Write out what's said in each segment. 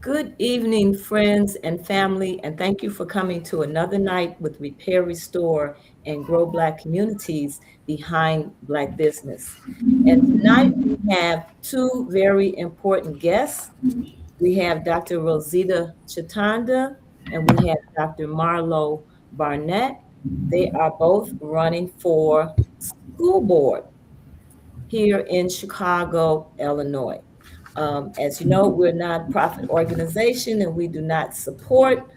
Good evening, friends and family, and thank you for coming to another night with Repair, Restore, and Grow Black Communities behind Black business. And tonight we have two very important guests. We have Dr. Rosita Chatonda and we have Dr. Marlo Barnett. They are both running for school board here in Chicago, Illinois. As you know, we're a nonprofit organization and we do not support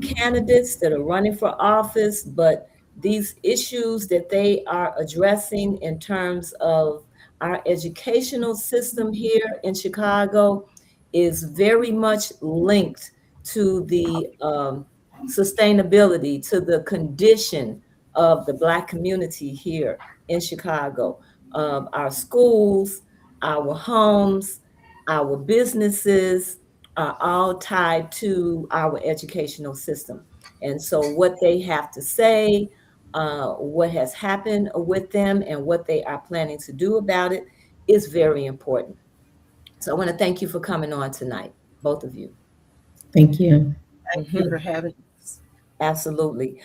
candidates that are running for office, but these issues that they are addressing in terms of our educational system here in Chicago is very much linked to the sustainability, to the condition of the Black community here in Chicago. Our schools, our homes, our businesses are all tied to our educational system. And so, what they have to say, what has happened with them, and what they are planning to do about it is very important. So, I want to thank you for coming on tonight, both of you. Thank you. Mhm. Absolutely.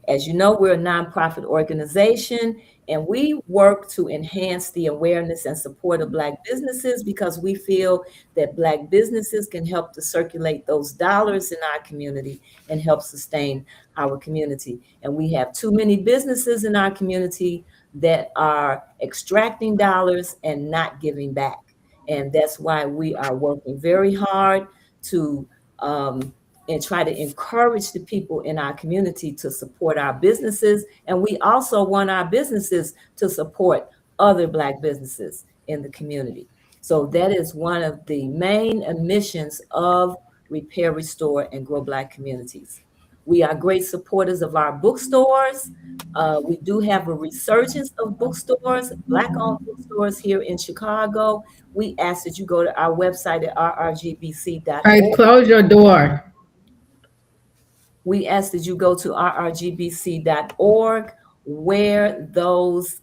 As you know, we're a nonprofit organization and we work to enhance the awareness and support of Black businesses because we feel that Black businesses can help to circulate those dollars in our community and help sustain our community. And we have too many businesses in our community that are extracting dollars and not giving back. And that's why we are working very hard to um, and try to encourage the people in our community to support our businesses. And we also want our businesses to support other Black businesses in the community. So that is one of the main missions of Repair, Restore, and Grow Black Communities. We are great supporters of our bookstores. We do have a resurgence of bookstores, Black-owned bookstores here in Chicago. We ask that you go to our website at All right, rrgbc.org. close your door. We ask that you go to rrgbc.org where those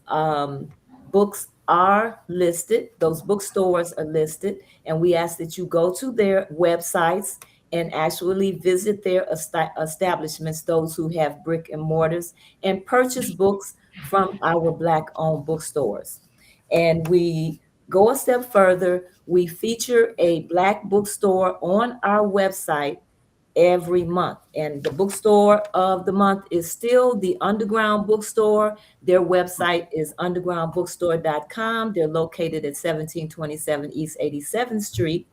books are listed, those bookstores are listed, and we ask that you go to their websites and actually visit their establishments, those who have brick and mortars, and purchase books from our Black-owned bookstores. And we go a step further, we feature a Black bookstore on our website every month. And the bookstore of the month is still the Underground Bookstore. Their website is undergroundbookstore.com. They're located at 1727 East 87th Street.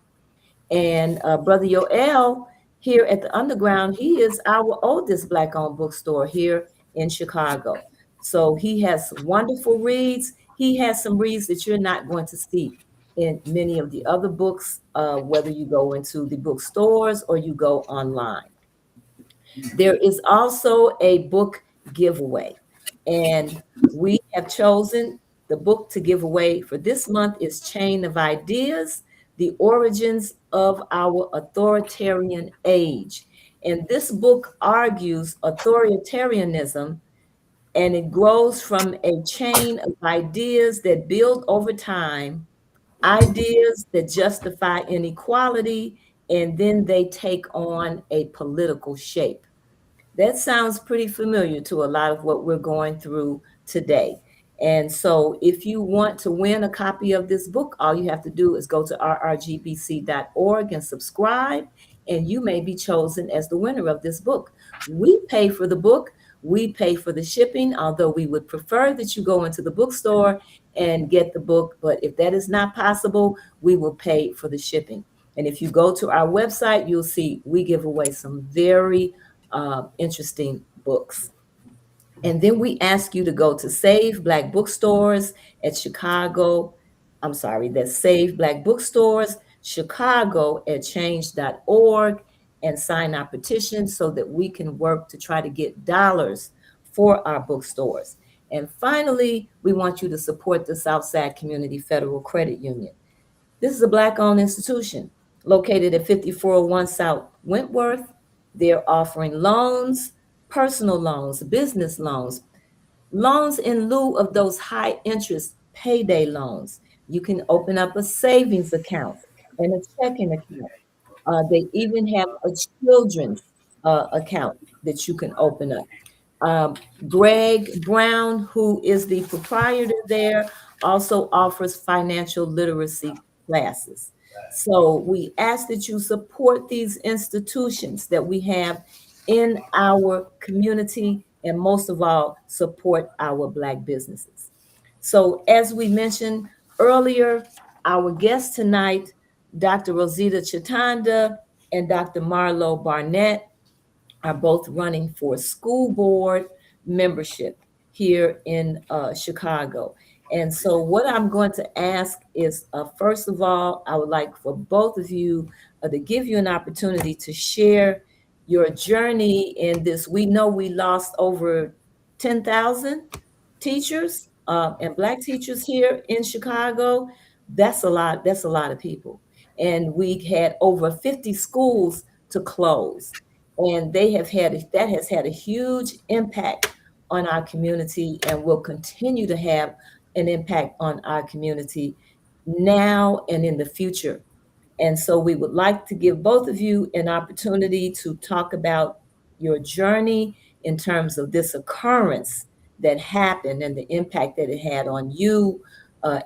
And Brother Yoel here at the Underground, he is our oldest Black-owned bookstore here in Chicago. So he has wonderful reads. He has some reads that you're not going to see in many of the other books, whether you go into the bookstores or you go online. There is also a book giveaway, and we have chosen the book to give away for this month is Chain of Ideas, The Origins of Our Authoritarian Age. And this book argues authoritarianism and it grows from a chain of ideas that build over time, ideas that justify inequality, and then they take on a political shape. That sounds pretty familiar to a lot of what we're going through today. And so, if you want to win a copy of this book, all you have to do is go to rrgbc.org and subscribe, and you may be chosen as the winner of this book. We pay for the book, we pay for the shipping, although we would prefer that you go into the bookstore and get the book. But if that is not possible, we will pay for the shipping. And if you go to our website, you'll see we give away some very interesting books. And then we ask you to go to Save Black Bookstores at Chicago. I'm sorry, that's Save Black Bookstores, Chicago at change.org and sign our petition so that we can work to try to get dollars for our bookstores. And finally, we want you to support the Southside Community Federal Credit Union. This is a Black-owned institution located at 5401 South Wentworth. They're offering loans, personal loans, business loans, loans in lieu of those high interest payday loans. You can open up a savings account and a checking account. They even have a children's account that you can open up. Um, Greg Brown, who is the proprietor there, also offers financial literacy classes. So we ask that you support these institutions that we have in our community, and most of all, support our Black businesses. So, as we mentioned earlier, our guests tonight, Dr. Rosita Chatonda and Dr. Marlo Barnett, are both running for school board membership here in Chicago. And so, what I'm going to ask is first of all, I would like for both of you to give you an opportunity to share your journey in this. We know we lost over 10,000 teachers and Black teachers here in Chicago. That's a lot. That's a lot of people. And we had over 50 schools to close, and they have had that has had a huge impact on our community and will continue to have an impact on our community now and in the future. And so we would like to give both of you an opportunity to talk about your journey in terms of this occurrence that happened and the impact that it had on you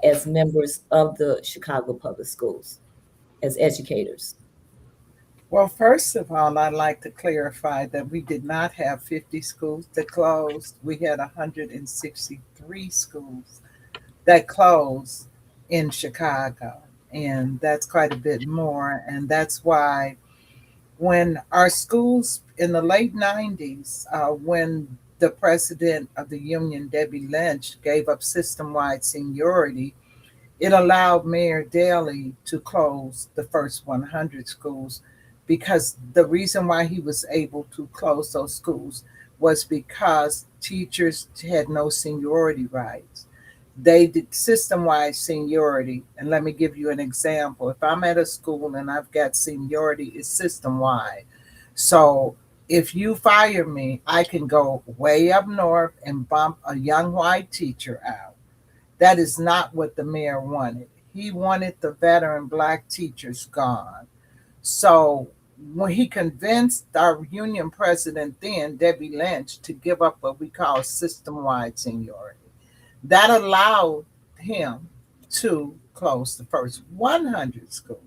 as members of the Chicago Public Schools, as educators. Well, first of all, I'd like to clarify that we did not have 50 schools that closed. We had 163 schools that closed in Chicago, and that's quite a bit more. And that's why when our schools in the late 90s, when the president of the union, Debbie Lynch, gave up system wide seniority, it allowed Mayor Daley to close the first 100 schools, because the reason why he was able to close those schools was because teachers had no seniority rights. They did system wide seniority. And let me give you an example. If I'm at a school and I've got seniority, it's system wide. So if you fire me, I can go way up north and bump a young white teacher out. That is not what the mayor wanted. He wanted the veteran Black teachers gone. So when he convinced our union president then, Debbie Lynch, to give up what we call system wide seniority, that allowed him to close the first 100 schools.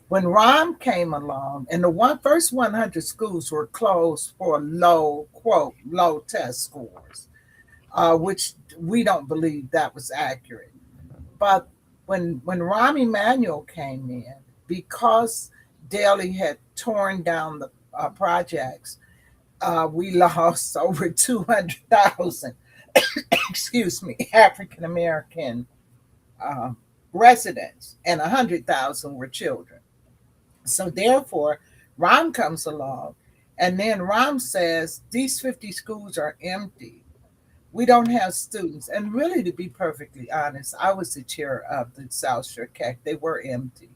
When Rom came along, and first 100 schools were closed for low, quote, low test scores, which we don't believe that was accurate. But when Rahm Emanuel came in, because Daley had torn down the projects, we lost over 200,000, excuse me, African American uh, residents, and 100,000 were children. So therefore, Rahm comes along, and then Rahm says these 50 schools are empty. We don't have students. And really, to be perfectly honest, I was the chair of the South Shore CAC. They were empty.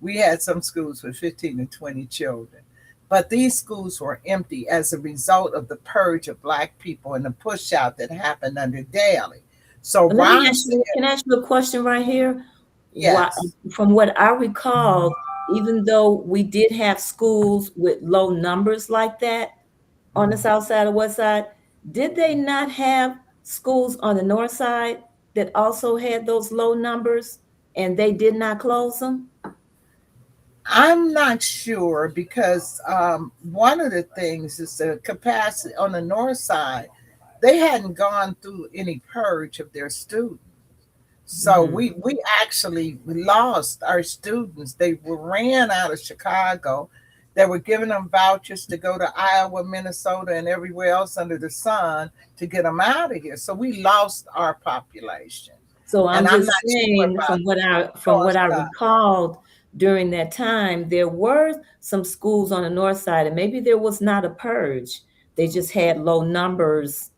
We had some schools with 15 and 20 children. But these schools were empty as a result of the purge of Black people and the push out that happened under Daley. So Let me Ron ask said, you, can I ask you a question right here? Why, yes, from what I recall, even though we did have schools with low numbers like that on the south side or west side, did they not have schools on the north side that also had those low numbers and they did not close them? I'm not sure because one of the things is the capacity on the north side, they hadn't gone through any purge of their students. So Mhm. we actually lost our students. They were ran out of Chicago. They were giving them vouchers to go to Iowa, Minnesota, and everywhere else under the sun to get them out of here. So we lost our population. So And I'm I'm just not sure saying about from what north I side. recalled during that time, there were some schools on the north side, and maybe there was not a purge. They just had low numbers,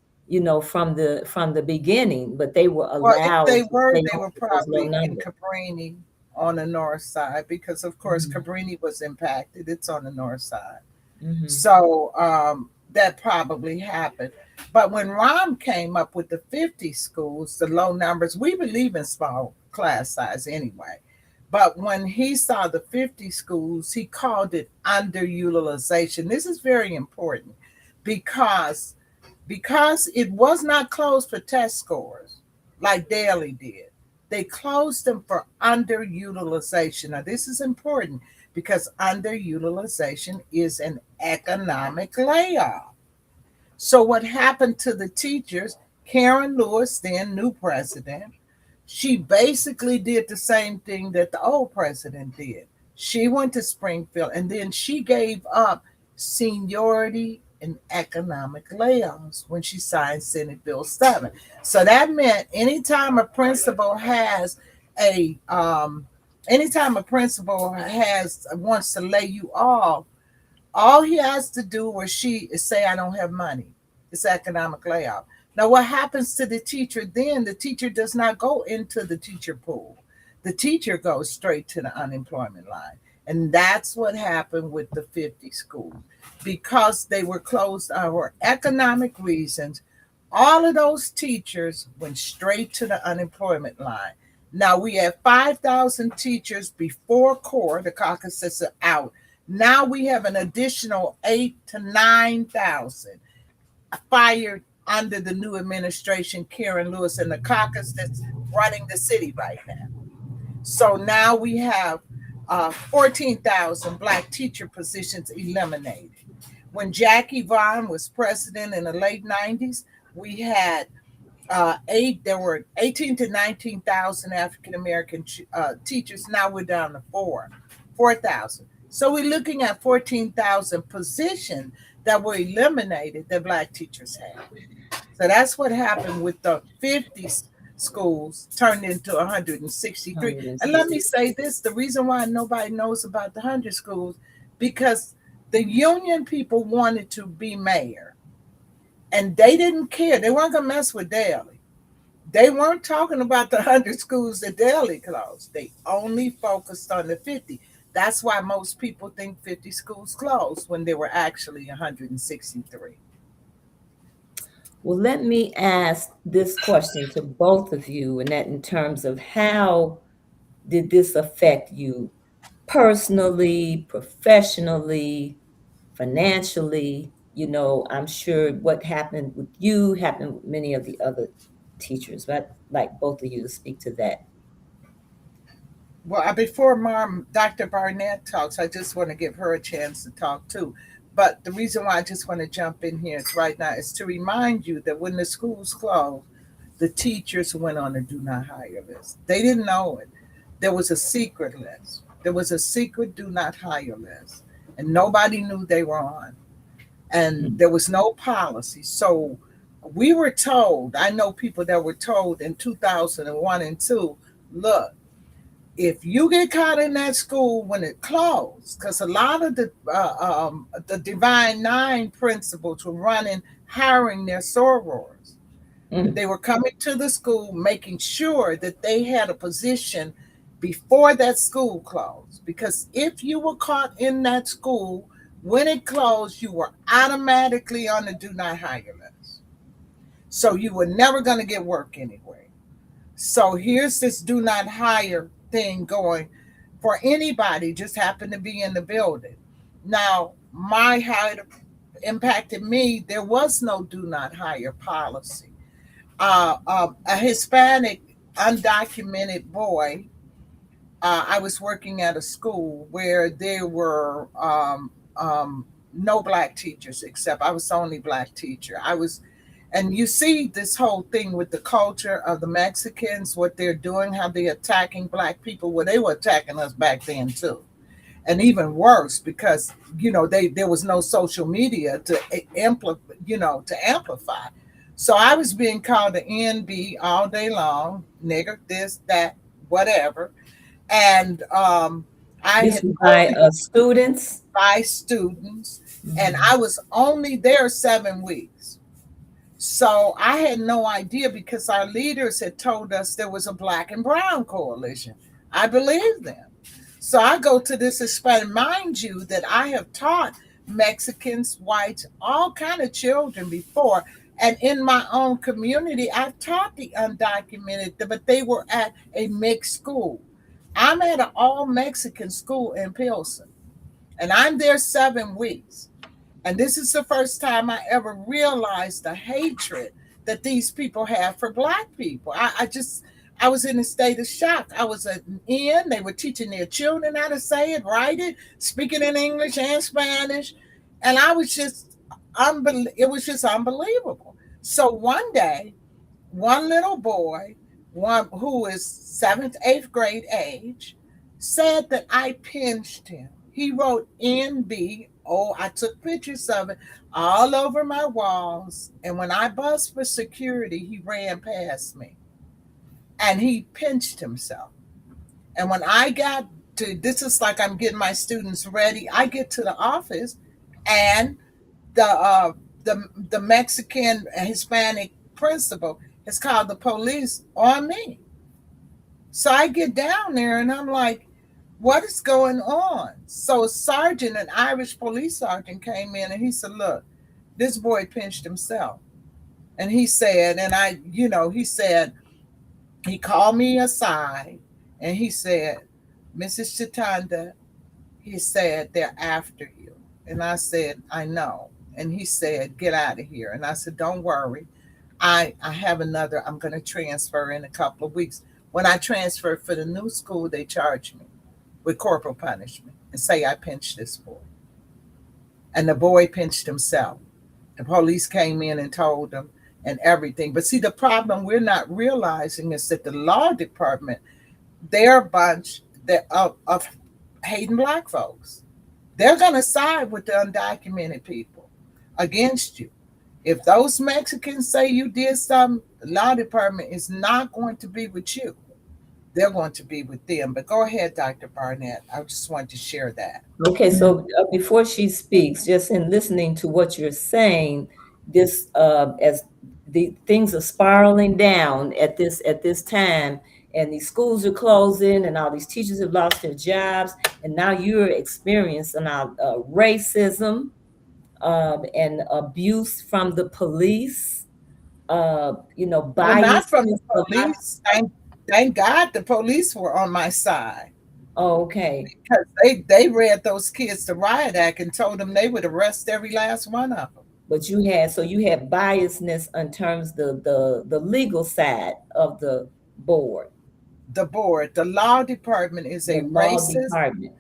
from the beginning, but they were Well, if allowed they to were, stay they on were with those low probably in numbers. Cabrini on the north side because, of course, Mhm. Cabrini was impacted. It's on the north side. Mhm. So that probably happened. But when Rom came up with the 50 schools, the low numbers, we believe in small class size anyway. But when he saw the 50 schools, he called it underutilization. This is very important because it was not closed for test scores like Daly did. They closed them for underutilization. Now, this is important because underutilization is an economic layoff. So, what happened to the teachers? Karen Lewis, then new president, she basically did the same thing that the old president did. She went to Springfield and then she gave up seniority and economic layoffs when she signed Senate Bill 7. So that meant a anytime a principal has wants to lay you off, all he has to do or she is say, I don't have money. It's economic layoff. Now, what happens to the teacher then? The teacher does not go into the teacher pool. The teacher goes straight to the unemployment line. And that's what happened with the 50 schools. Because they were closed for economic reasons, all of those teachers went straight to the unemployment line. Now, we had 5,000 teachers before CORE, the caucuses are out. Now we have an additional 8 to 9,000 fired under the new administration, Karen Lewis, and the caucus that's running the city right now. So now we have 14,000 Black teacher positions eliminated. When Jackie Vaughn was president in the late 90s, we had there were 18 to 19,000 African American teachers. Now we're down to 4,000. So we're looking at 14,000 positions that were eliminated that Black teachers had. So that's what happened with the 50 schools turned into 163. And let me say this, the reason why nobody knows about the 100 schools, because the union people wanted to be mayor. And they didn't care. They weren't going to mess with Daly. They weren't talking about the 100 schools that Daly closed. They only focused on the 50. That's why most people think 50 schools closed when there were actually 163. Well, let me ask this question to both of you, and that in terms of how did this affect you personally, professionally, financially? I'm sure what happened with you happened with many of the other teachers, but I'd like both of you to speak to that. Well, before Mom, Dr. Barnett talks, I just want to give her a chance to talk too. But the reason why I just want to jump in here right now is to remind you that when the schools closed, the teachers went on a do not hire list. They didn't know it. There was a secret list. There was a secret do not hire list, and nobody knew they were on. And there was no policy. So we were told, I know people that were told in 2001 and 2, look, if you get caught in that school when it closed, because a lot of the Divine Nine principals were running, hiring their sorors. They were coming to the school, making sure that they had a position before that school closed. Because if you were caught in that school when it closed, you were automatically on the do not hire list. So you were never going to get work anyway. So here's this do not hire thing going for anybody just happened to be in the building. Now, how it impacted me, there was no do not hire policy. A Hispanic undocumented boy, I was working at a school where there were no Black teachers, except I was the only Black teacher. And you see this whole thing with the culture of the Mexicans, what they're doing, how they're attacking Black people. Well, they were attacking us back then too. And even worse, because, there was no social media to amplify. So I was being called the NB all day long, nigger, this, that, whatever. And I This had was by students. by students, and I was only there 7 weeks. So I had no idea because our leaders had told us there was a Black and Brown coalition. I believed them. So I go to this Hispanic, mind you, that I have taught Mexicans, whites, all kind of children before. And in my own community, I've taught the undocumented, but they were at a mixed school. I'm at an all Mexican school in Pilsen, and I'm there 7 weeks. And this is the first time I ever realized the hatred that these people have for black people. I was in a state of shock. I was in, they were teaching their children how to say it, write it, speaking in English and Spanish. And I was just, it was just unbelievable. So one day, one little boy, one who is seventh, eighth grade age, said that I pinched him. He wrote NBO. I took pictures of it all over my walls. And when I buzzed for security, he ran past me and he pinched himself. And when I got to, this is like I'm getting my students ready. I get to the office and the uh, the Mexican Hispanic principal has called the police on me. So I get down there and I'm like, what is going on? So a sergeant, an Irish police sergeant, came in and he said, look, this boy pinched himself. And he said, and I, he said, he called me aside and he said, Mrs. Chatonda, he said, they're after you. And I said, I know. And he said, get out of here. And I said, don't worry. I have another, I'm going to transfer in a couple of weeks. When I transferred for the new school, they charged me with corporal punishment and say I pinched this boy. And the boy pinched himself. The police came in and told him and everything. But see, the problem we're not realizing is that the law department, they're a bunch of hating black folks. They're going to side with the undocumented people against you. If those Mexicans say you did something, the law department is not going to be with you. They're going to be with them. But go ahead, Dr. Barnett. I just wanted to share that. Okay, so before she speaks, just in listening to what you're saying, this as the things are spiraling down at this time, and these schools are closing, and all these teachers have lost their jobs, and now you're experiencing racism and abuse from the police. Well, not from the Biasness about. police. Thank God the police were on my side Oh, okay. because they read those kids the riot act and told them they would arrest every last one of them. But you had biasness in terms the legal side of the board, The board, the law department is the a law racist. department.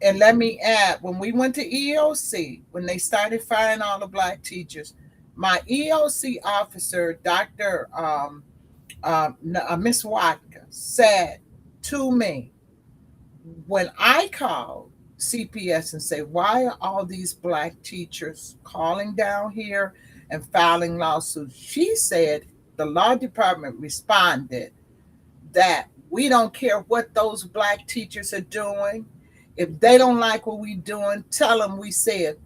And let me add, when we went to EOC, when they started firing all the black teachers, my EOC officer, Dr. Miss Watka, said to me, when I called CPS and say, why are all these black teachers calling down here and filing lawsuits? She said the law department responded that we don't care what those black teachers are doing. If they don't like what we're doing, tell them we said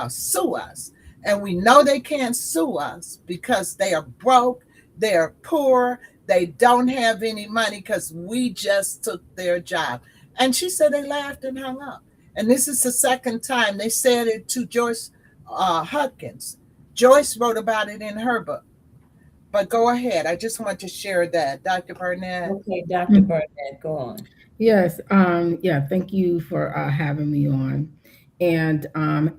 sue us. And we know they can't sue us because they are broke, they're poor, they don't have any money because we just took their job. And she said they laughed and hung up. And this is the second time they said it to Joyce Hutkins. Joyce wrote about it in her book. But go ahead. I just want to share that. Dr. Burnett. Okay, Dr. Burnett, go on. Yes, yeah, thank you for having me on. And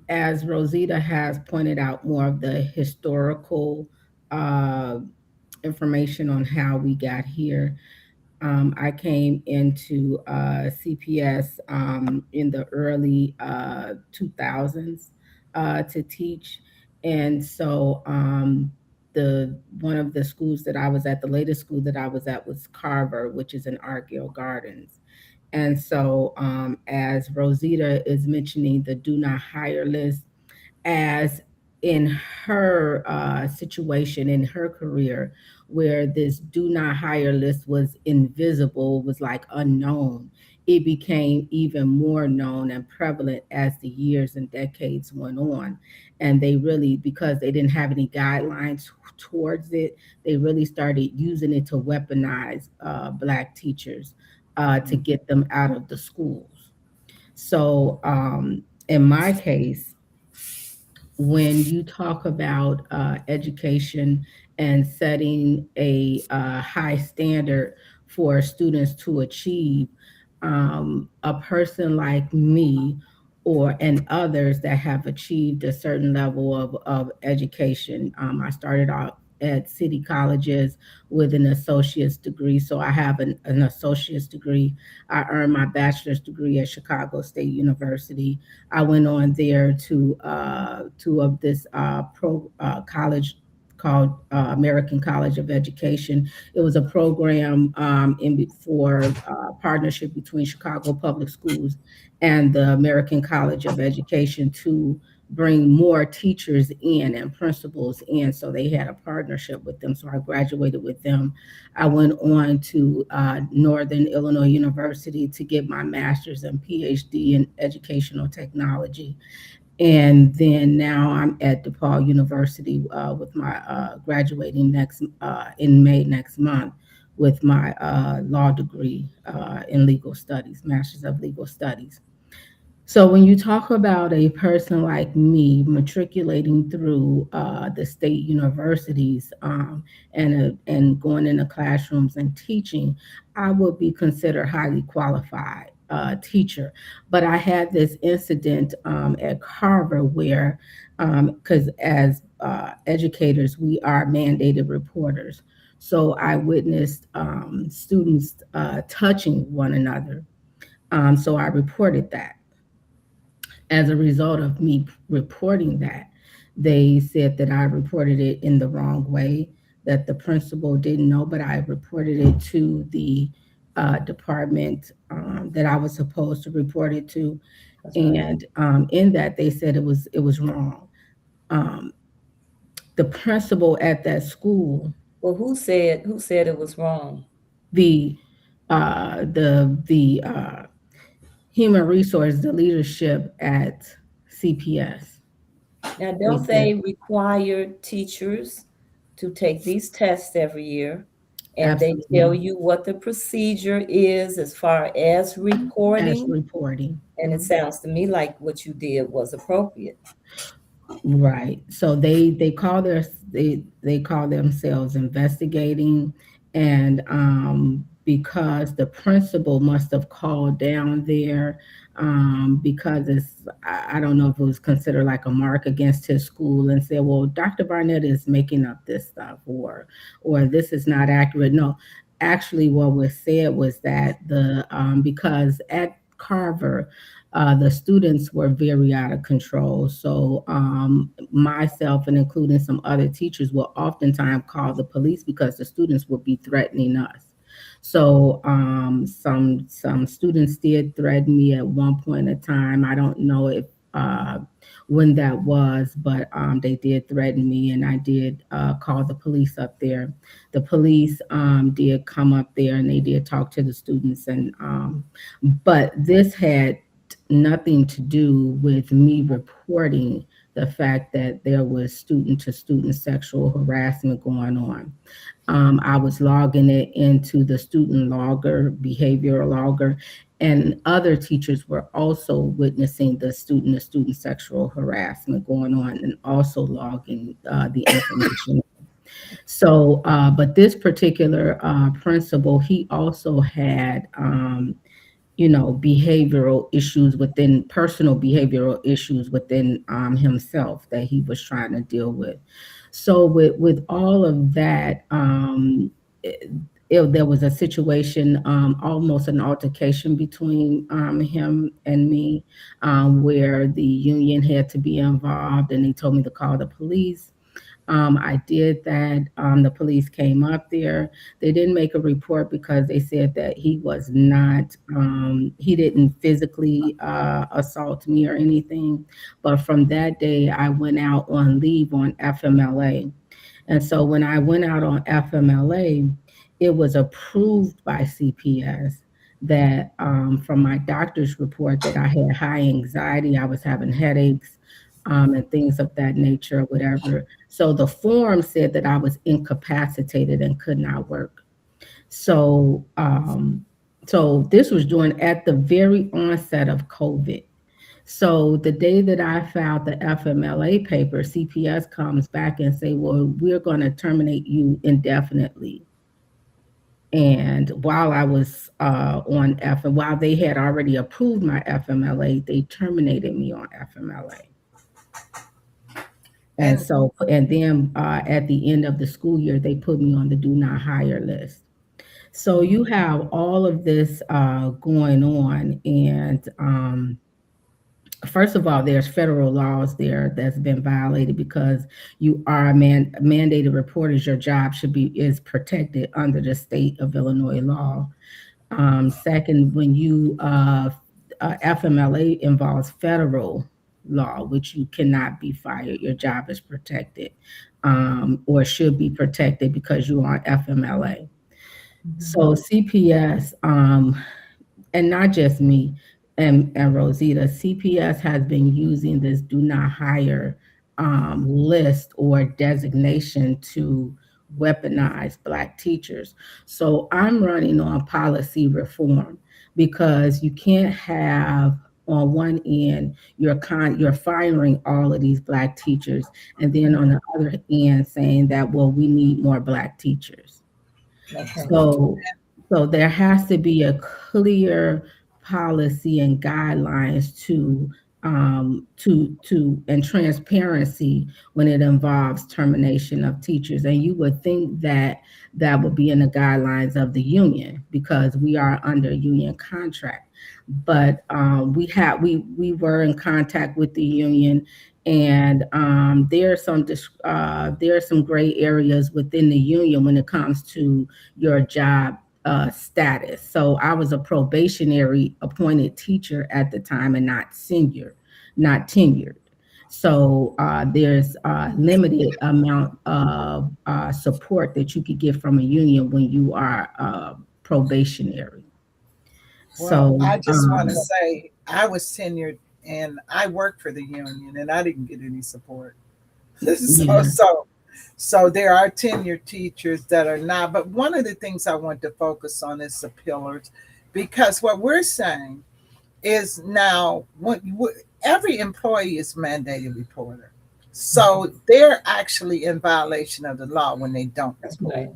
as Rosita has pointed out, more of the historical uh, information on how we got here. I came into CPS in the early 2000s to teach. And so the one of the schools that I was at, the latest school that I was at was Carver, which is in Argyle Gardens. And so, as Rosita is mentioning the do not hire list, as in her situation in her career, where this do not hire list was invisible, was like unknown, it became even more known and prevalent as the years and decades went on. And they really, because they didn't have any guidelines towards it, they really started using it to weaponize Black teachers to get them out of the schools. So, in my case, when you talk about education and setting a high standard for students to achieve, a person like me or and others that have achieved a certain level of education. I started out at city colleges with an associate's degree. So I have an associate's degree. I earned my bachelor's degree at Chicago State University. I went on there to of this pro college called American College of Education. It was a program for partnership between Chicago Public Schools and the American College of Education to bring more teachers in and principals in. So they had a partnership with them. So I graduated with them. I went on to Northern Illinois University to get my master's and PhD in educational technology. And then now I'm at DePaul University with my graduating next in May next month with my law degree in legal studies, Master's of Legal Studies. So when you talk about a person like me matriculating through the state universities and going into classrooms and teaching, I would be considered highly qualified teacher. But I had this incident at Carver where, because as educators, we are mandated reporters. So I witnessed students touching one another. So I reported that. As a result of me reporting that, they said that I reported it in the wrong way, that the principal didn't know, but I reported it to the department that I was supposed to report it to. That's right. And in that, they said it was wrong. Um, the principal at that school, Well, who said it was wrong? the human resource, the leadership at CPS, Now, they don't said they require teachers to take these tests every year? And they tell absolutely you what the procedure is as far as as reporting. reporting. And it sounds to me like what you did was appropriate. Right. So they call themselves investigating, and because the principal must have called down there, because I don't know if it was considered like a mark against his school, and said, well, Dr. Barnett is making up this stuff, or this is not accurate. No, actually, what was said was that the because at Carver, the students were very out of control. So myself and including some other teachers will oftentimes call the police because the students would be threatening us. So some students did threaten me at one point in time. I don't know if when that was, but they did threaten me, and I did call the police up there. The police did come up there and they did talk to the students, and but this had nothing to do with me reporting the fact that there was student to student sexual harassment going on. I was logging it into the student logger, behavioral logger, and other teachers were also witnessing the student to student sexual harassment going on and also logging the information. So, but this particular principal, he also had behavioral issues within personal behavioral issues within himself that he was trying to deal with. So with all of that, there was a situation, almost an altercation between him and me, where the union had to be involved, and he told me to call the police. I did that. The police came up there. They didn't make a report because they said that he was not, he didn't physically assault me or anything. But from that day, I went out on leave on FMLA. And so when I went out on FMLA, it was approved by CPS that from my doctor's report that I had high anxiety, I was having headaches, and things of that nature, or whatever. So the form said that I was incapacitated and could not work. So, so this was during at the very onset of COVID. So the day that I filed the FMLA paper, CPS comes back and say, "Well, we're going to terminate you indefinitely." And while I was on F, and while they had already approved my FMLA, they terminated me on FMLA. And And so, and then at the end of the school year, they put me on the do not hire list. So you have all of this going on, and first of all, there's federal laws there that's been violated because you are mandated reporters. Your job should be is protected under the state of Illinois law. Second, when you FMLA involves federal law, which you cannot be fired. Your job is protected, or should be protected because you are on FMLA. So CPS, and not just me and Rosita, CPS has been using this do not hire list or designation to weaponize Black teachers. So I'm running on policy reform because you can't have on one end you're firing all of these Black teachers, and then on the other end saying that, well, we need more Black teachers. Okay. So, so there has to be a clear policy and guidelines to and transparency when it involves termination of teachers. And you would think that that would be in the guidelines of the union because we are under a union contract. But we were in contact with the union, and there are some gray areas within the union when it comes to your job status. So I was a probationary appointed teacher at the time and not tenured. So there's a limited amount of support that you could get from a union when you are probationary. well, So I just want to say I was tenured and I worked for the union and I didn't get any support. so yeah, so so there are tenured teachers that are not. But one of the things I want to focus on is the pillars, because what we're saying is now every employee is mandated reporter. So they're actually in violation of the law when they don't That's report. right.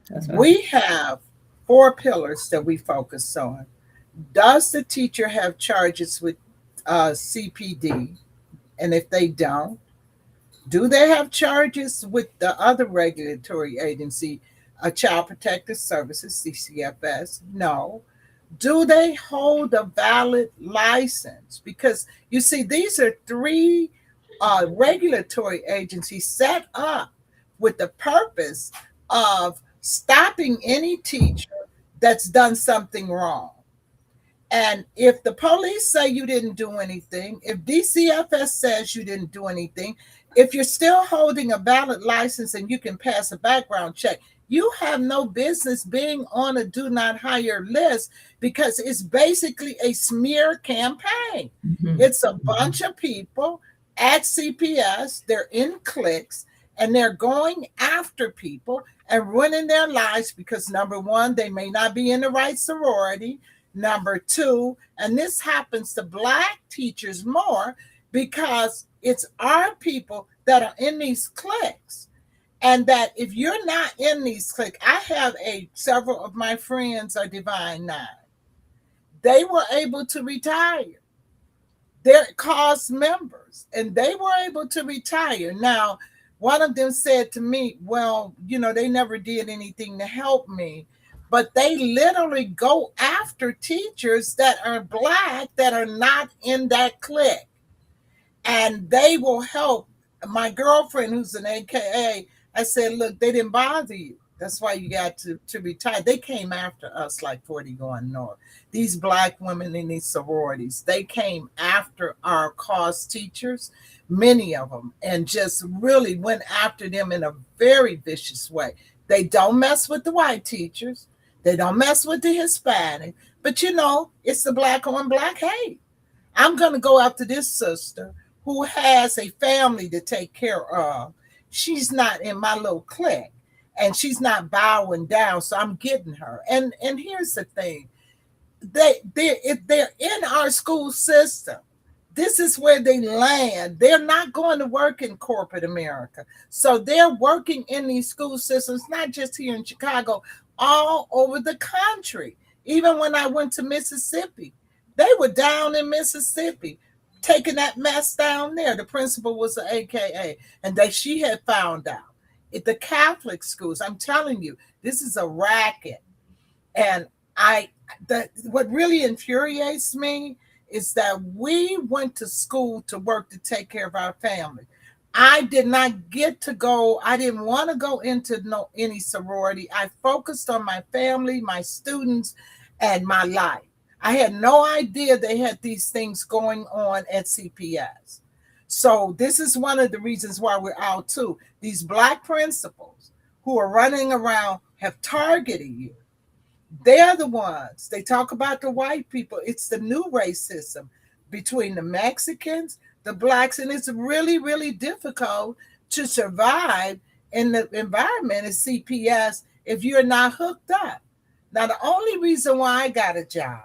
That's right. We have four pillars that we focus on. Does the teacher have charges with CPD? And if they don't, do they have charges with the other regulatory agency, Child Protective Services, CCFS? No. Do they hold a valid license? Because you see, these are three regulatory agencies set up with the purpose of stopping any teacher that's done something wrong. And if the police say you didn't do anything, if DCFS says you didn't do anything, if you're still holding a valid license and you can pass a background check, you have no business being on a do not hire list because it's basically a smear campaign. Mhm. It's a bunch of people at CPS, they're in cliques, and they're going after people and ruining their lives because number one, they may not be in the right sorority. Number two, and this happens to Black teachers more because it's our people that are in these cliques. And that if you're not in these cliques, I have several of my friends are Divine Nine. They were able to retire. They're cause members, and they were able to retire. Now, one of them said to me, well, they never did anything to help me, but they literally go after teachers that are Black that are not in that clique, and they will help. My girlfriend, who's an AKA, I said, look, they didn't bother you. That's why you got to retire. They came after us like 40 going north. These Black women in these sororities, they came after our cause teachers, many of them, and just really went after them in a very vicious way. They don't mess with the white teachers. They don't mess with the Hispanic. But it's the Black on Black hate. I'm going to go after this sister who has a family to take care of. She's not in my little clique and she's not bowing down. So I'm getting her. And here's the thing. They're in our school system. This is where they land. They're not going to work in corporate America. So they're working in these school systems, not just here in Chicago, all over the country. Even when I went to Mississippi, they were down in Mississippi taking that mess down there. The principal was an AKA, and that she had found out. At the Catholic schools, I'm telling you, this is a racket. And I that what really infuriates me is that we went to school to work to take care of our family. I did not get to go. I didn't want to go into no any sorority. I focused on my family, my students, and my life. I had no idea they had these things going on at CPS. So this is one of the reasons why we're out too. These black principals who are running around have targeted you. They're the ones. They talk about the white people. It's the new racism between the Mexicans, the blacks, and it's really, really difficult to survive in the environment of CPS if you're not hooked up. Now, the only reason why I got a job,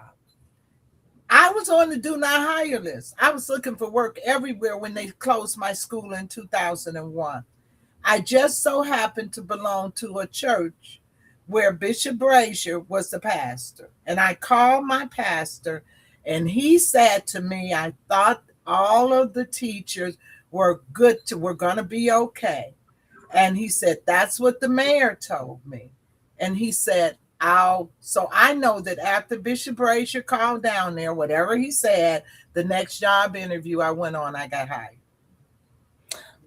I was on the do not hire list. I was looking for work everywhere when they closed my school in 2001. I just so happened to belong to a church where Bishop Brazier was the pastor. And I called my pastor, and he said to me, I thought all of the teachers were good to, were going to be okay. And he said, that's what the mayor told me. And he said, so I know that after Bishop Brazier called down there, whatever he said, the next job interview I went on, I got hired.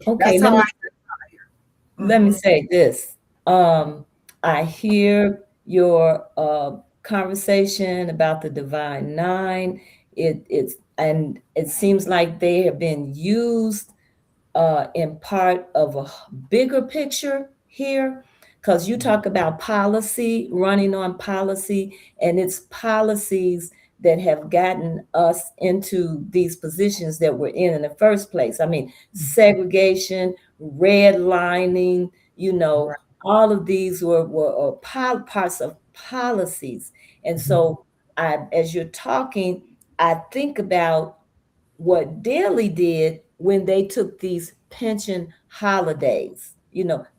Okay, That's how I. let me Mhm. say this. I hear your conversation about the Divine Nine. It seems like they have been used in part of a bigger picture here, because you talk about policy, running on policy, and it's policies that have gotten us into these positions that we're in the first place. I mean, segregation, redlining, Right. all of these were parts of policies. And so as you're talking, I think about what Daly did when they took these pension holidays.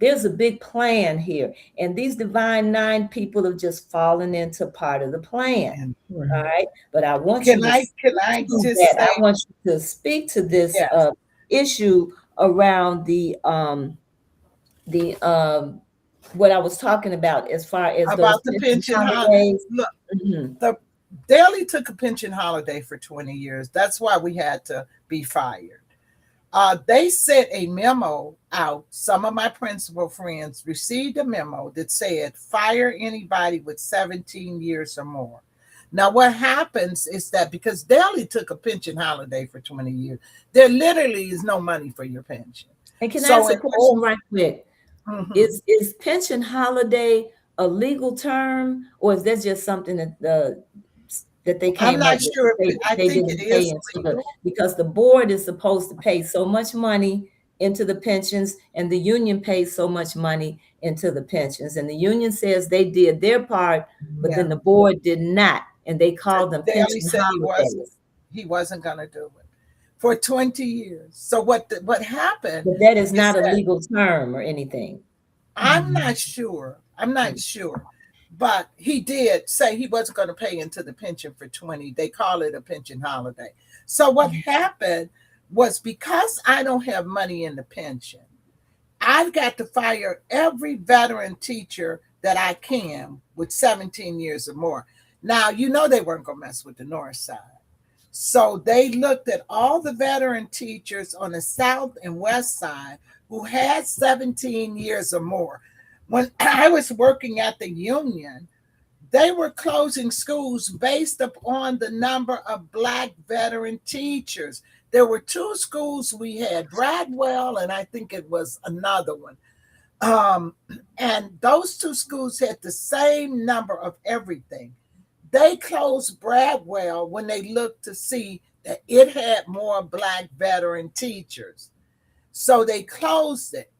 There's a big plan here, and these Divine Nine people have just fallen into part of the plan. And All Right. right, but I want you to speak can I to just that. say I want you to speak to this yes issue around the what I was talking about as far as those about the pension pension holiday? holidays. Look, Mhm. the Daly took a pension holiday for 20 years. That's why we had to be fired. They sent a memo out. Some of my principal friends received a memo that said fire anybody with 17 years or more. Now, what happens is that because Daly took a pension holiday for 20 years, there literally is no money for your pension. And can I So, ask a in question over, right quick? mhm. Is pension holiday a legal term, or is that just something that they I'm came up not with? sure if They I they think it didn't pay is into legal. because the board is supposed to pay so much money into the pensions, and the union pays so much money into the pensions, and the union says they did their part, but then Yeah. the board did not, and they called them Daly pension said holidays. he wasn't going to do it for 20 years. So what happened But that is is not a that legal term or anything. I'm not sure. I'm not sure. But he did say he wasn't going to pay into the pension for 20. They call it a pension holiday. So what happened was because I don't have money in the pension, I've got to fire every veteran teacher that I can with 17 years or more. Now, they weren't going to mess with the north side. So they looked at all the veteran teachers on the south and west side who had 17 years or more. When I was working at the union, they were closing schools based upon the number of black veteran teachers. There were two schools we had, Bradwell, and I think it was another one. Um, and those two schools had the same number of everything. They closed Bradwell when they looked to see that it had more black veteran teachers. So they closed it.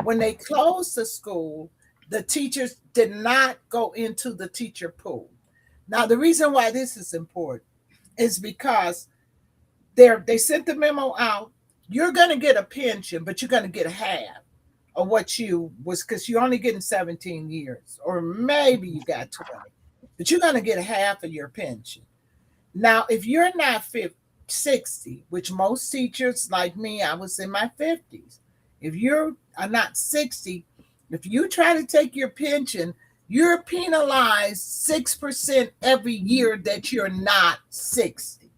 When they closed the school, the teachers did not go into the teacher pool. Now, the reason why this is important is because they sent the memo out. You're going to get a pension, but you're going to get a half. of what you was, because you're only getting 17 years, or maybe you got 20, but you're going to get half of your pension. Now, if you're not 50, 60, which most teachers like me, I was in my 50s. If you're not 60, if you try to take your pension, you're penalized 6% every year that you're not 60.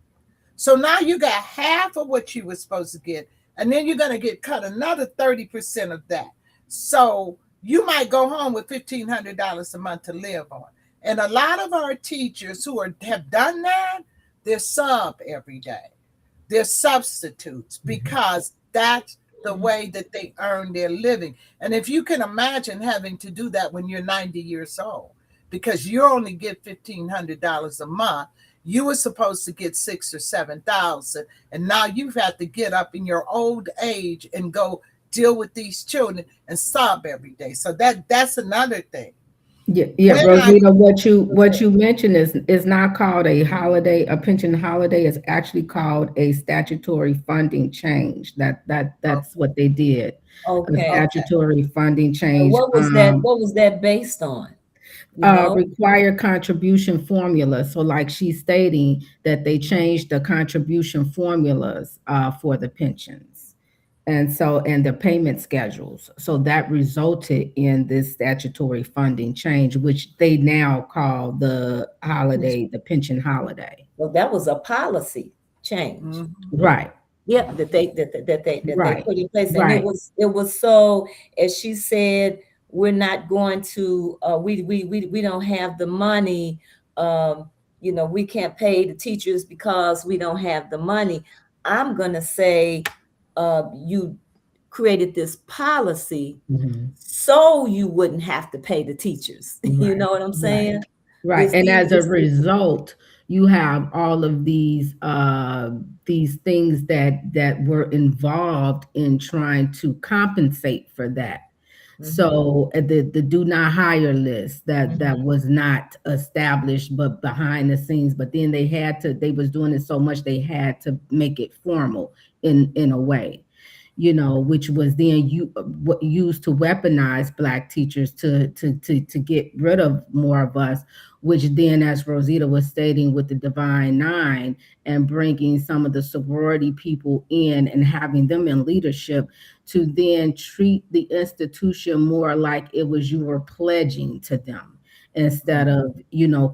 So now you got half of what you were supposed to get, and then you're going to get cut another 30% of that. So you might go home with $1,500 a month to live on. And a lot of our teachers who have done that, they're sub every day. They're substitutes because that's the way that they earn their living. And if you can imagine having to do that when you're 90 years old, because you only get $1,500 a month, you were supposed to get 6 or 7,000, and now you've had to get up in your old age and go deal with these children and sob every day. So that's another thing. Yeah, yeah, When I Rosita, what you mentioned is not called a holiday, a pension holiday. It's actually called a statutory funding change. That's what they did. A Okay. okay, statutory funding And change. what was that? What was that based on? You know? Required contribution formula. So, like she's stating that they changed the contribution formulas for the pensions, and the payment schedules. So that resulted in this statutory funding change, which they now call the pension holiday. Well, that was a policy change. mhm, Right, Yep, that they right, put in place, and it right. was it was so, as she said, we're not going to we don't have the money. We can't pay the teachers because we don't have the money. I'm gonna say, you created this policy Mhm. so you wouldn't have to pay the teachers. You Right, know what I'm right. saying? Right. This And these as a this result, you have all of these things that were involved in trying to compensate for that. Mhm, So the do not hire list that mhm. was not established but behind the scenes, but then they was doing it so much they had to make it formal in a way, which was then used to weaponize black teachers to get rid of more of us, which then, as Rosita was stating, with the Divine Nine and bringing some of the sorority people in and having them in leadership, to then treat the institution more like it was you were pledging to them, instead of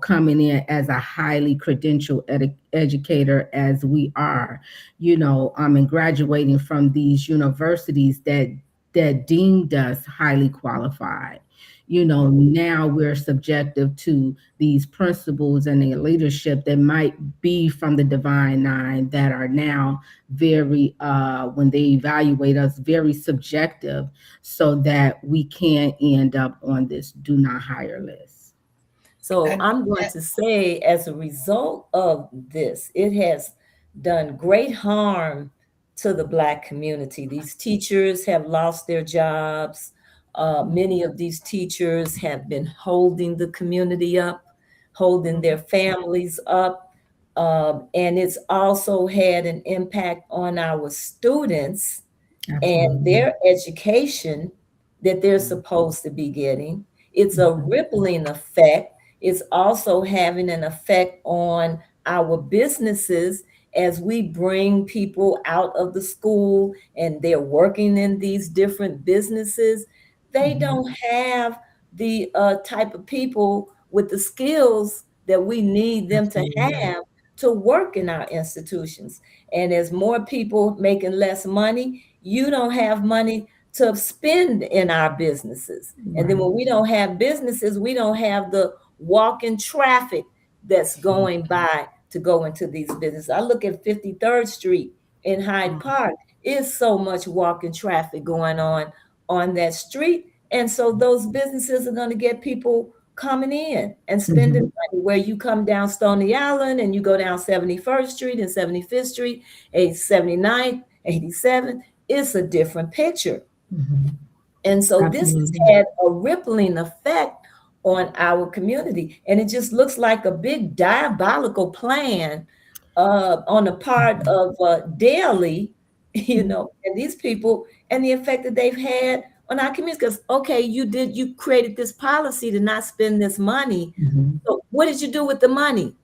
coming in as a highly credentialed educator as we are, and graduating from these universities that deemed us highly qualified. Now we're subjective to these principles and their leadership that might be from the Divine Nine, that are now very, when they evaluate us, very subjective, so that we can end up on this do not hire list. So and, I'm going and to say, as a result of this, it has done great harm to the Black community. These teachers have lost their jobs. Many of these teachers have been holding the community up, holding their mhm, families up. And it's also had an impact on our students and Absolutely. their education that they're supposed to be getting. It's a Mhm. rippling effect. It's also having an effect on our businesses as we bring people out of the school and they're working in these different businesses. They Mhm. don't have the type of people with the skills that we need them to Absolutely. have to work in our institutions. And as more people making less money, you don't have money to spend in our businesses. And then Right. when we don't have businesses, we don't have the walking traffic that's going by to go into these businesses. I look at 53rd Street in Hyde mhm, Park. It's so much walking traffic going on that street. And so those businesses are going to get people coming in and spending Mhm. money. Where you come down Stony Island and you go down 71st Street and 75th Street, 79th, 87th, it's a different picture. Mhm. And so this has Absolutely. had a rippling effect on our community. And it just looks like a big diabolical plan on the part Mhm. of Daly, and these people, and the effect that they've had on our community. Because okay, you created this policy to not spend this money. Mhm. So what did you do with the money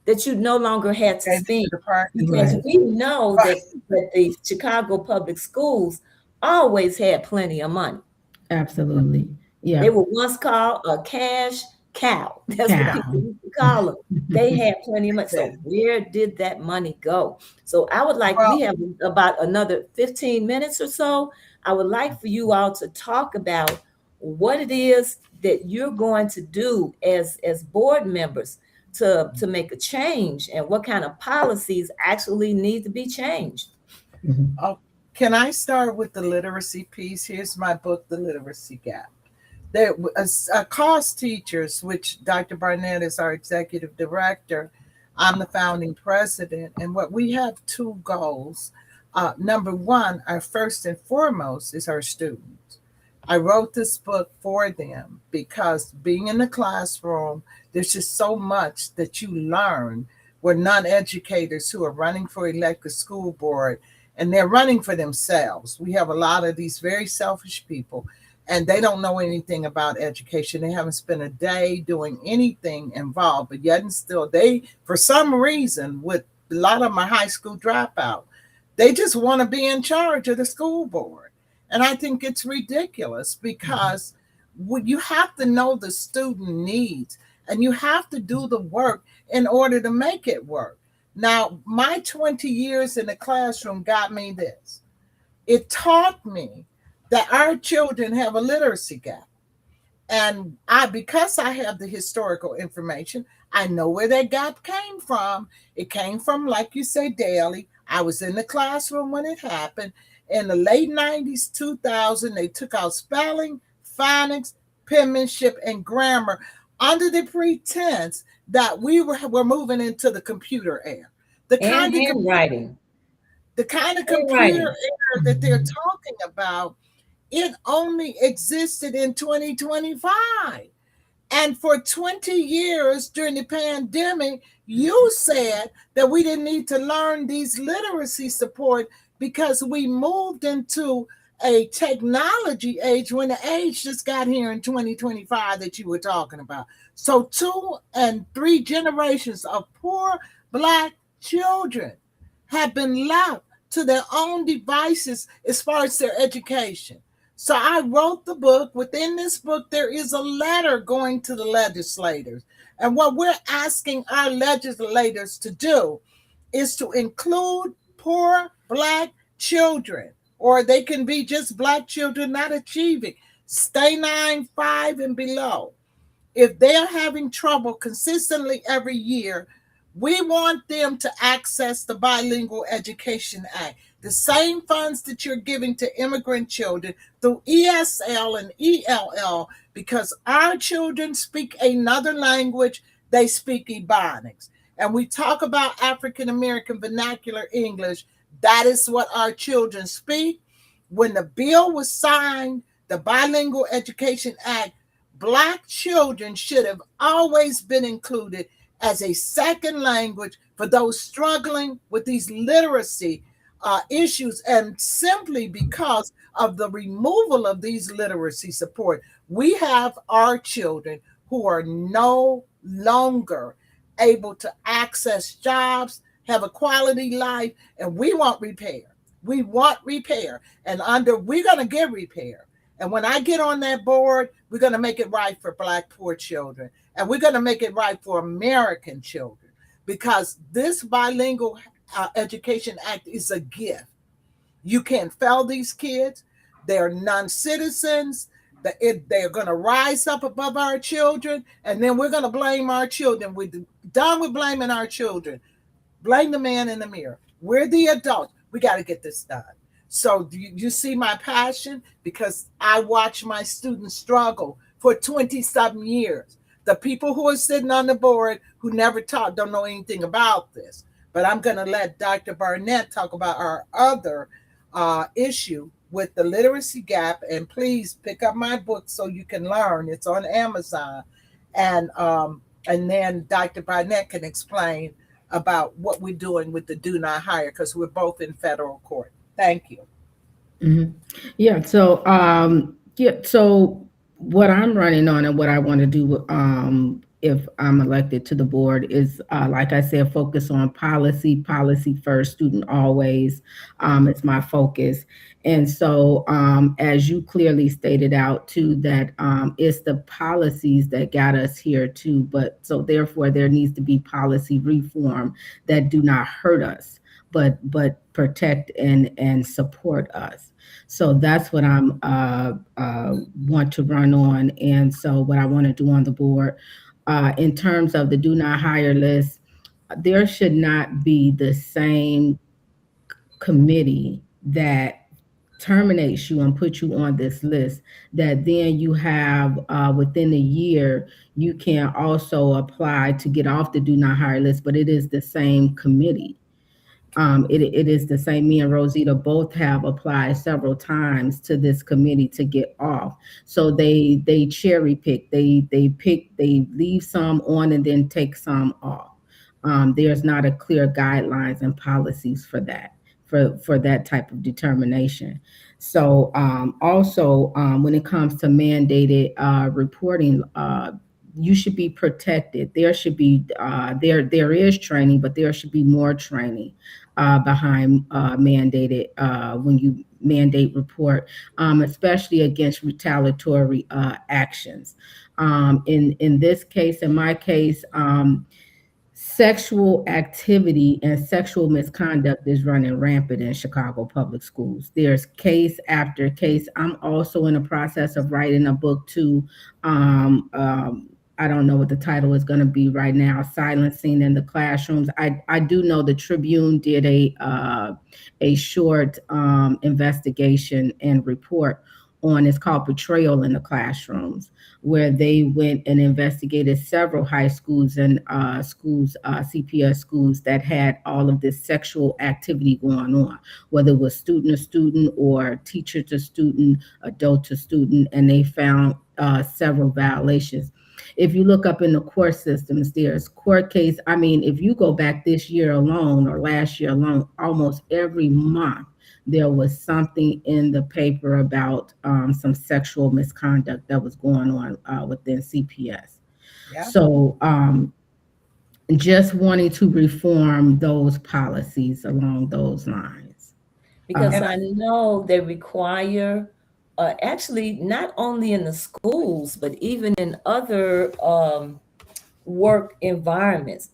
that you no longer had to Gave it to spend? the parking Because Right. meters. we know Right. that the Chicago public schools always had plenty of money. Absolutely. They Yeah. were once called a cash cow. That's what people Cow. used to call them. They had plenty of money. That- So where did that money go? So I would like, we Well, have about another 15 minutes or so. I would like for you all to talk about what it is that you're going to do as board members to make a change, and what kind of policies actually need to be changed. Mhm. oh, can I start with the literacy piece? Here's my book, The Literacy Gap. There, cost teachers, which Dr. Barnett is our executive director. I'm the founding president, and what we have two goals. Number one, our first and foremost is our students. I wrote this book for them because being in the classroom, there's just so much that you learn. We're non educators who are running for elected school board, and they're running for themselves. We have a lot of these very selfish people, and they don't know anything about education. They haven't spent a day doing anything involved, but yet and still, they, for some reason, with a lot of my high school dropout, they just want to be in charge of the school board. And I think it's ridiculous because you have to know the student needs and you have to do the work in order to make it work. Now, my 20 years in the classroom got me this. It taught me that our children have a literacy gap. And because I have the historical information, I know where that gap came from. It came from, like you say, daily. I was in the classroom when it happened. In the late 90s, 2000, they took out spelling, phonics, penmanship, and grammar under the pretense that were moving into the computer era. The And kind of handwriting. the kind of computer Handwriting. era that they're talking about, it only existed in 2025. And for 20 years during the pandemic, you said that we didn't need to learn these literacy support because we moved into a technology age when the age just got here in 2025 that you were talking about. So, two and three generations of poor Black children have been left to their own devices as far as their education. So I wrote the book. Within this book, there is a letter going to the legislators. And what we're asking our legislators to do is to include poor Black children, or they can be just Black children not achieving, stay 9, 5, and below. If they're having trouble consistently every year, we want them to access the Bilingual Education Act, the same funds that you're giving to immigrant children through ESL and ELL, because our children speak another language, they speak Ebonics. And we talk about African American vernacular English, that is what our children speak. When the bill was signed, the Bilingual Education Act, Black children should have always been included as a second language for those struggling with these literacy issues. And simply because of the removal of these literacy support, we have our children who are no longer able to access jobs, have a quality life, and we want repair. We want repair. And we're going to get repair. And when I get on that board, we're going to make it right for Black poor children. And we're going to make it right for American children because this Bilingual Education Act is a gift. You can't fail these kids. They're non citizens. They're going to rise up above our children, and then we're going to blame our children. We're done with blaming our children. Blame the man in the mirror. We're the adults. We got to get this done. So you see my passion because I watch my students struggle for 20 something years. The people who are sitting on the board who never taught don't know anything about this. But I'm going to let Dr. Barnett talk about our other issue with the literacy gap. And please pick up my book so you can learn. It's on Amazon. And then Dr. Barnett can explain about what we're doing with the do not hire because we're both in federal court. Thank you. Mhm. Yeah. So, Yeah, so what I'm running on and what I want to do if I'm elected to the board is like I said, focus on policy, policy first, student always. It's my focus. And so as you clearly stated out too, that it's the policies that got us here too, but so therefore there needs to be policy reform that do not hurt us, but protect and support us. So that's what I'm want to run on, and so what I want to do on the board. In terms of the do not hire list, there should not be the same committee that terminates you and puts you on this list that then you have within a year you can also apply to get off the do not hire list, but it is the same committee. It is the same. Me and Rosita both have applied several times to this committee to get off. So they cherry pick. They leave some on and then take some off. There's not a clear guidelines and policies for that for that type of determination. So also when it comes to mandated reporting. You should be protected. There should be there is training, but there should be more training behind mandated when you mandate report, especially against retaliatory actions. In this case, in my case, sexual activity and sexual misconduct is running rampant in Chicago public schools. There's case after case. I'm also in the process of writing a book too. I don't know what the title is going to be right now. Silencing in the classrooms. I do know the Tribune did a short investigation and report on. It's called Betrayal in the Classrooms, where they went and investigated several high schools and CPS schools that had all of this sexual activity going on, whether it was student to student or teacher to student, adult to student, and they found several violations. If you look up in the court systems, there's court case. I mean, if you go back this year alone or last year alone, almost every month there was something in the paper about some sexual misconduct that was going on within CPS. Yeah. So just wanting to reform those policies along those lines. Because And I know they require, actually, not only in the schools, but even in other work environments.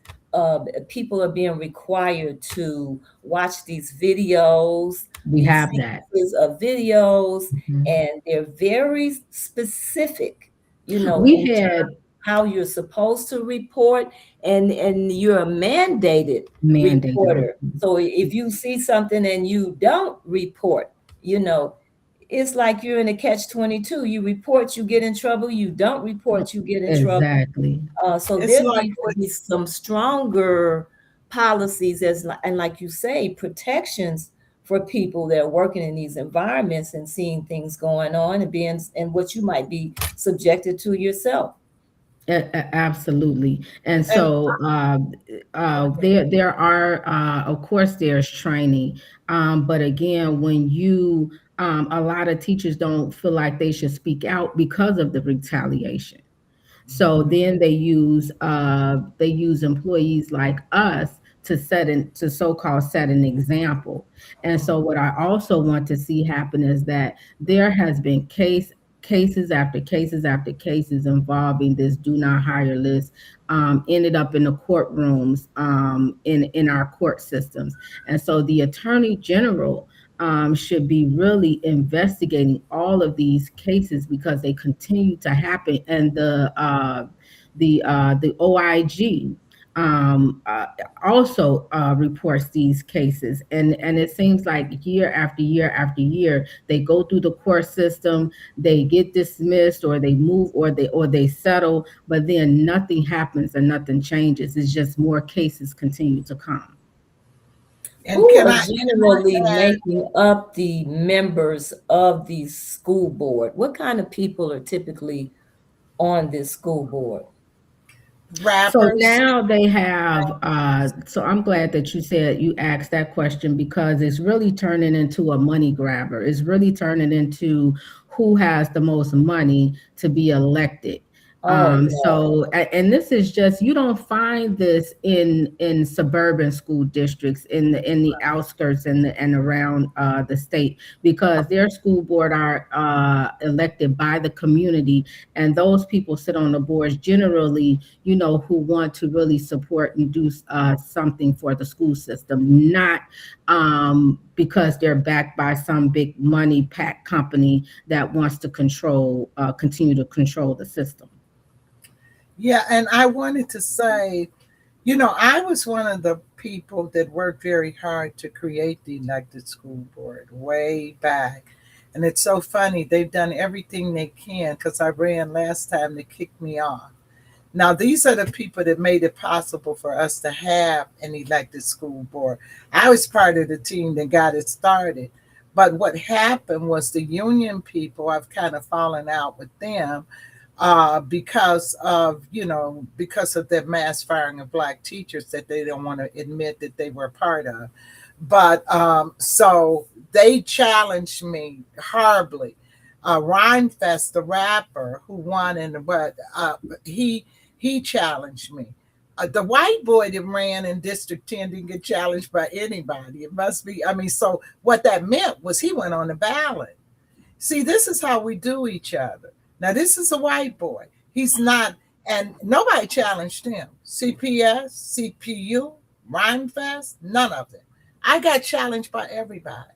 People are being required to watch these videos, We these have that. sequences of videos, Mhm. and they're very specific, We in terms had of how you're supposed to report, and you're a mandated mandated reporter. reporting. So if you see something and you don't report, you know, it's like you're in a catch 22. You report, you get in trouble. You don't report, you get in trouble. Exactly. So it's there like needs to what be some stronger policies and like you say, protections for people that are working in these environments and seeing things going on and being and what you might be subjected to yourself. Absolutely. And and so Go ahead. there are of course there's training, but again, when you a lot of teachers don't feel like they should speak out because of the retaliation. So then they use employees like us to to so-called set an example. And so what I also want to see happen is that there has been cases after cases after cases involving this do not hire list, ended up in the courtrooms in our court systems. And so the attorney general should be really investigating all of these cases because they continue to happen. And the OIG also reports these cases, and it seems like year after year after year they go through the court system, they get dismissed or they move or they settle, but then nothing happens and nothing changes. It's just more cases continue to come. and Who can are I generally add making up the members of the school board? What kind of people are typically on this school board? So rappers? now they have, so I'm glad that you said you asked that question because it's really turning into a money grabber. It's really turning into who has the most money to be elected. Oh no. And this is just, you don't find this in suburban school districts in the outskirts and around the state, because their school board are elected by the community, and those people sit on the boards generally, who want to really support and do something for the school system, not because they're backed by some big money pack company that wants to continue to control the system. Yeah, and I wanted to say, I was one of the people that worked very hard to create the elected school board way back. And it's so funny, they've done everything they can because I ran last time to kick me off. Now, these are the people that made it possible for us to have an elected school board. I was part of the team that got it started. But what happened was the union people, I've kind of fallen out with them because of the mass firing of black teachers that they don't want to admit that they were a part of. But so they challenged me horribly. Rhymefest, the rapper who won, he challenged me. The white boy that ran in District 10 didn't get challenged by anybody. It must be, I mean, so what that meant was he went on the ballot. See, this is how we do each other. Now, this is a white boy. He's not, and nobody challenged him. CPS, CPU, Rhymefest, none of them. I got challenged by everybody.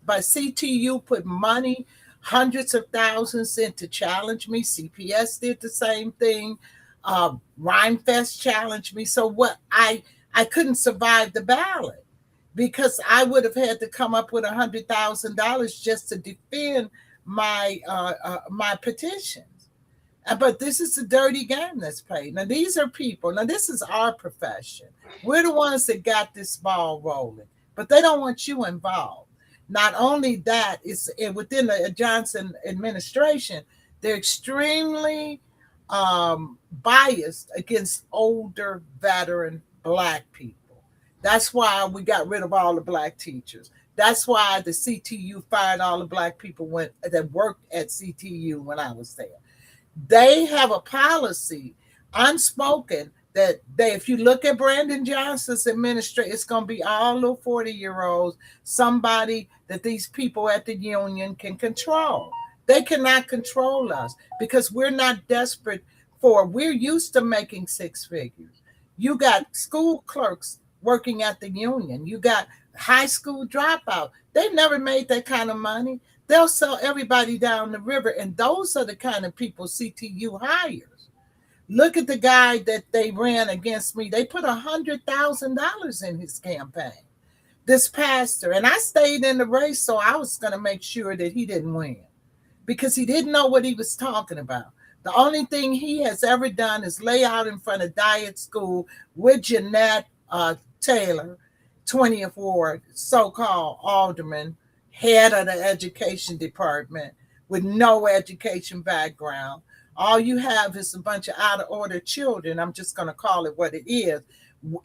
But CTU put money, hundreds of thousands in to challenge me. CPS did the same thing. Rhymefest challenged me. So I couldn't survive the ballot because I would have had to come up with $100,000 just to defend my petitions. But this is a dirty game that's played. Now these are people. Now this is our profession. We're the ones that got this ball rolling, but they don't want you involved. Not only that, it's within the Johnson administration, they're extremely biased against older veteran black people. That's why we got rid of all the black teachers. That's why the CTU fired all the black people that worked at CTU when I was there. They have a policy, unspoken, that if you look at Brandon Johnson's administration, it's going to be all little 40-year-olds, somebody that these people at the union can control. They cannot control us because we're not desperate we're used to making six figures. You got school clerks working at the union. You got high school dropout. They've never made that kind of money. They'll sell everybody down the river. And those are the kind of people CTU hires. Look at the guy that they ran against me. They put $100,000 in his campaign. This pastor, and I stayed in the race, so I was going to make sure that he didn't win because he didn't know what he was talking about. The only thing he has ever done is lay out in front of Diet School with Jeanette Taylor, 20th Ward, so-called alderman, head of the education department with no education background. All you have is a bunch of out-of-order children, I'm just going to call it what it is,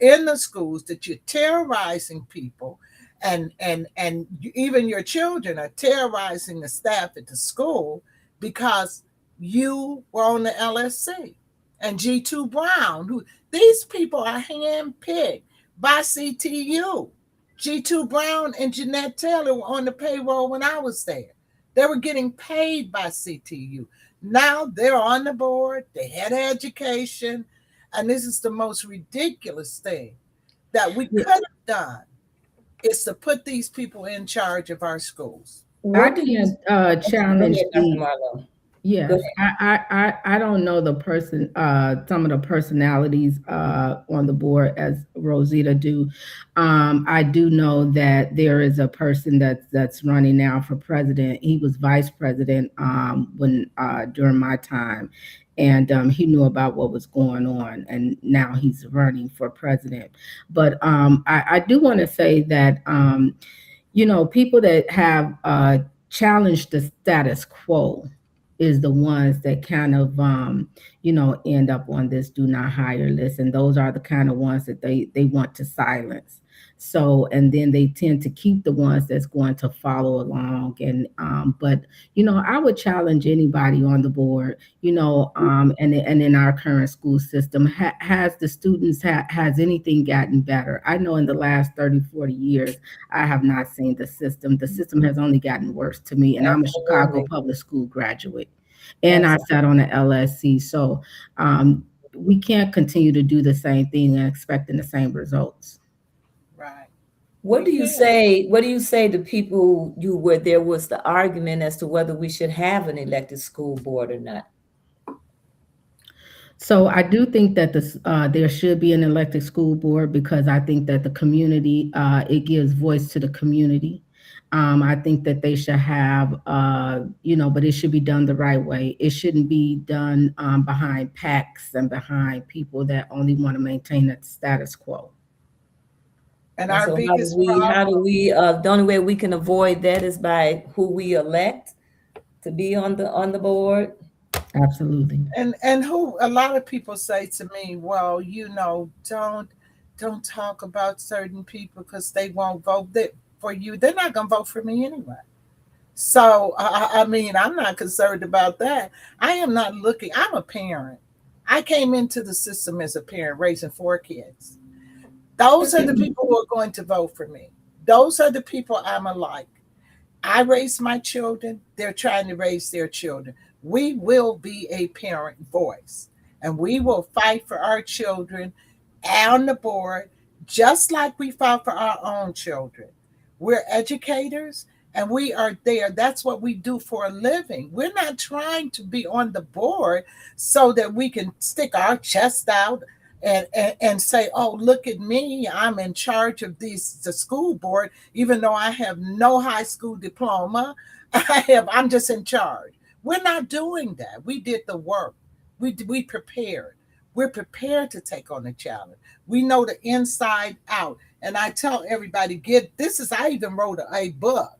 in the schools that you're terrorizing people, and even your children are terrorizing the staff at the school because you were on the LSC. And G2 Brown, these people are handpicked by CTU. G2 Brown and Jeanette Taylor were on the payroll when I was there. They were getting paid by CTU. Now they're on the board, they had education, and this is the most ridiculous thing that we could have done is to put these people in charge of our schools. I What do you can go challenge ahead, Dr. the Marlowe? Go Yes, ahead. I don't know the person, some of the personalities on the board as Rosita do. I do know that there is a person that's running now for president. He was vice president when during my time, and he knew about what was going on, and now he's running for president. But I do want to say that people that have challenged the status quo is the ones that kind of end up on this do not hire list, and those are the kind of ones that they want to silence. So, and then they tend to keep the ones that's going to follow along. And but I would challenge anybody on the board, and in our current school system, has the students has anything gotten better? I know in the last 30, 40 years, I have not seen the system has only gotten worse to me, and I'm a Chicago Absolutely. public school graduate, and I Absolutely. sat on the LSC. So we can't continue to do the same thing and expecting the same results. Right. What We do you can't. say? What do you say to people you where there was the argument as to whether we should have an elected school board or not? So I do think that there should be an elected school board, because I think that the community, it gives voice to the community. I think that they should have, but it should be done the right way. It shouldn't be done behind PACs and behind people that only want to maintain the status quo. And And our so biggest how do problem, we the only way we can avoid that is by who we elect to be on the board. Absolutely. and who a lot of people say to me, well, don't talk about certain people because they won't vote for you. They're not going to vote for me anyway. So I mean, I'm not concerned about that. I am not looking. I'm a parent. I came into the system as a parent, raising 4 kids. Those are the people who are going to vote for me. Those are the people I'm alike. I raise my children, they're trying to raise their children. We will be a parent voice, and we will fight for our children on the board just like we fought for our own children. We're educators and we are there. That's what we do for a living. We're not trying to be on the board so that we can stick our chest out and say, oh, look at me, I'm in charge of the school board, even though I have no high school diploma. I'm just in charge. We're not doing that. We did the work. We prepared. We're prepared to take on the challenge. We know the inside out. And I tell everybody, get this is I even wrote a book.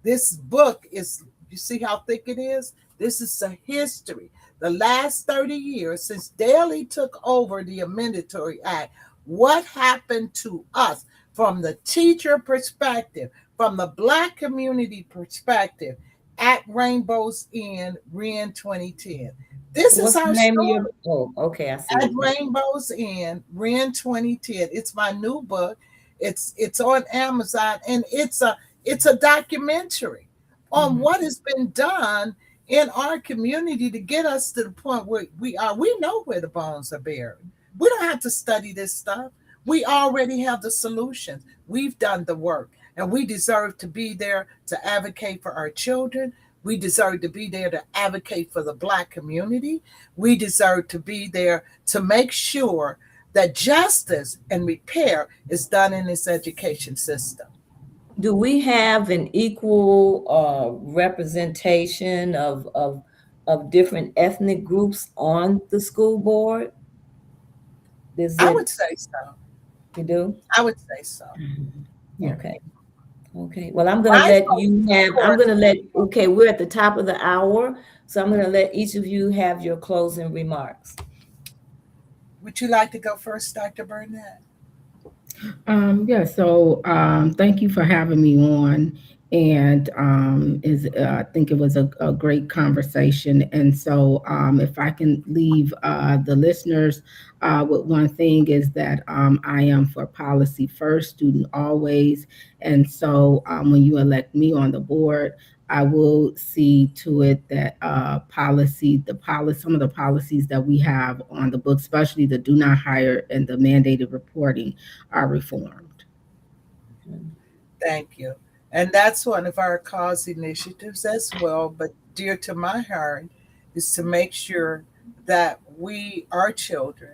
This book is, you see how thick it is? This is a history. The last 30 years since Daley took over the Amendatory Act, what happened to us from the teacher perspective, from the Black community perspective at Rainbow's End, REN 2010. This is What's the our name of your? story Oh, okay, I see at it. Rainbow's End, REN 2010. It's my new book. It's on Amazon, and it's a documentary on Mhm. what has been done in our community to get us to the point where we are. We know where the bones are buried. We don't have to study this stuff. We already have the solutions. We've done the work, and we deserve to be there to advocate for our children. We deserve to be there to advocate for the Black community. We deserve to be there to make sure that justice and repair is done in this education system. Do we have an equal representation of different ethnic groups on the school board? Is I it would say so. you do? I would say so. Mhm. Yeah. Okay. Okay. Well, I'm gonna My let focus, you of have. I'm course, gonna let. Okay, we're at the top of the hour, so I'm gonna let each of you have your closing remarks. would you like to go first, Dr. Burnett? Yeah, so thank you for having me on. And I think it was a great conversation. And so, if I can leave the listeners with one thing, is that I am for policy first, student always. And so, when you elect me on the board, I will see to it that some of the policies that we have on the book, especially the do not hire and the mandated reporting, are reformed. Thank you. And that's one of our cause initiatives as well. But dear to my heart is to make sure that our children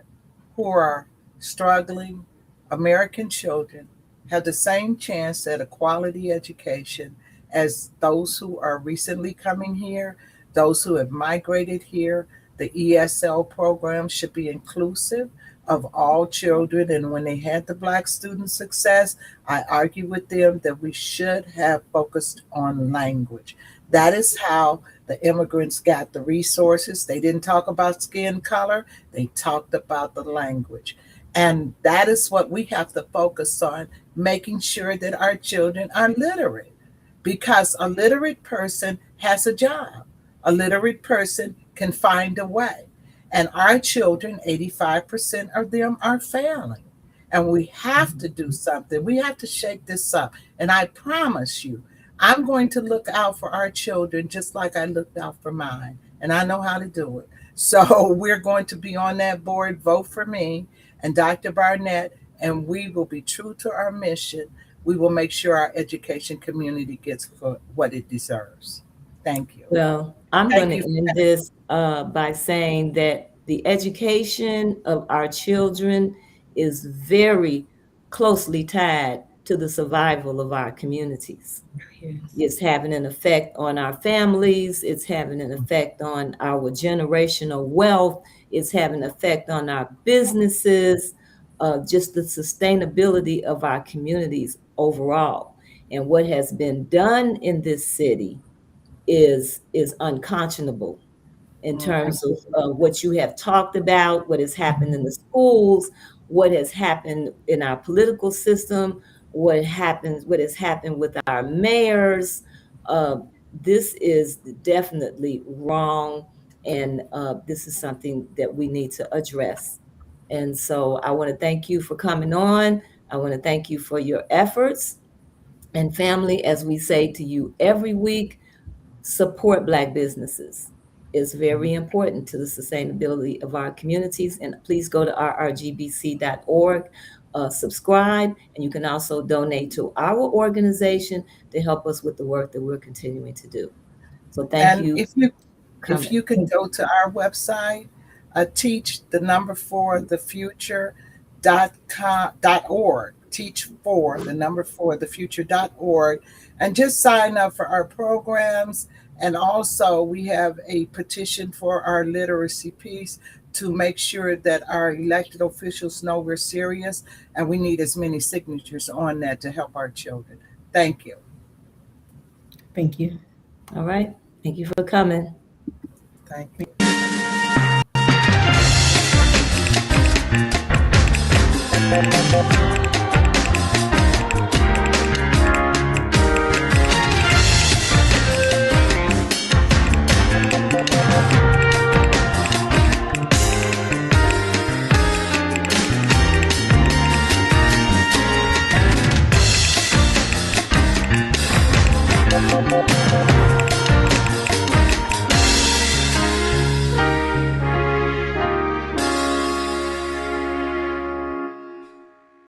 who are struggling, American children, have the same chance at a quality education as those who are recently coming here, those who have migrated here. The ESL program should be inclusive of all children. And when they had the Black student success, I argue with them that we should have focused on language. That is how the immigrants got the resources. They didn't talk about skin color, they talked about the language. And that is what we have to focus on, making sure that our children are literate. Because a literate person has a job, a literate person can find a way. And our children, 85% of them are failing. And we have to do something. We have to shake this up. And I promise you, I'm going to look out for our children just like I looked out for mine. And I know how to do it. So we're going to be on that board. Vote for me and Dr. Barnett, and we will be true to our mission. We will make sure our education community gets what it deserves. Thank you. Well, I'm going Thank to you. end this by saying that the education of our children is very closely tied to the survival of our communities. Yes. It's having an effect on our families. It's having an effect on our generational wealth. It's having an effect on our businesses, just the sustainability of our communities overall. And what has been done in this city is unconscionable in Mhm. terms of what you have talked about, what has happened in the schools, what has happened in our political system, what has happened with our mayors. Uh, this is definitely wrong, and this is something that we need to address. And so I want to thank you for coming on. I want to thank you for your efforts. And family, as we say to you every week, support Black businesses. It's very important to the sustainability of our communities. And please go to rrgbc.org, subscribe, and you can also donate to our organization to help us with the work that we're continuing to do. So thank And you for if coming. you could go to our website, teach the number four the future .org, teach for the number four the future.org, and just sign up for our programs. And also, we have a petition for our literacy piece to make sure that our elected officials know we're serious, and we need as many signatures on that to help our children. Thank you. Thank you. All right. Thank you for coming. Thank you.